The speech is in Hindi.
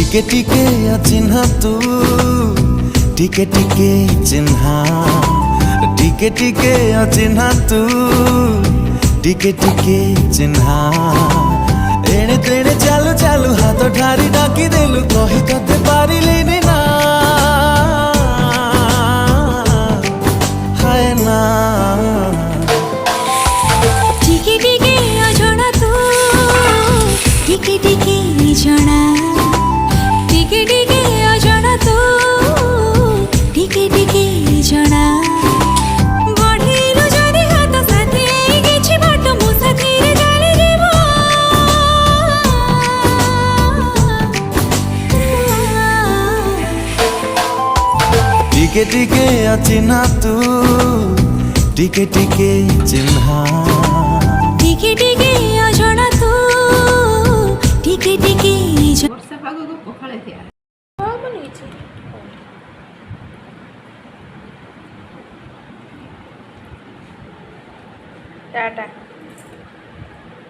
टिके टिके अचिन्हा तू टिके टिके चिन्हा टिके टिके अचिन्हा तू टिके टिके चिन्हा एणे तेणे चालू चालू हाथ ठारी डाकी देलु कही तते पारिलेनी ना हाय ना टिके टिके अजଣା तू टिके टिके जଣା टिके टिके अजଣା तू टिके टिके जଣା बढ़िलु जदि हाथ साथी किछि बाट मो साथी रे जाली देबो टिके टिके अचिन्हा तू टिके टिके चिन्हा टिके टिके अजଣା तू टिके टिके ବର୍ଷା ପାଗକୁ ପଖାଳ ଥିଆ ହଁ ବନେଇଛି ଟାଟା।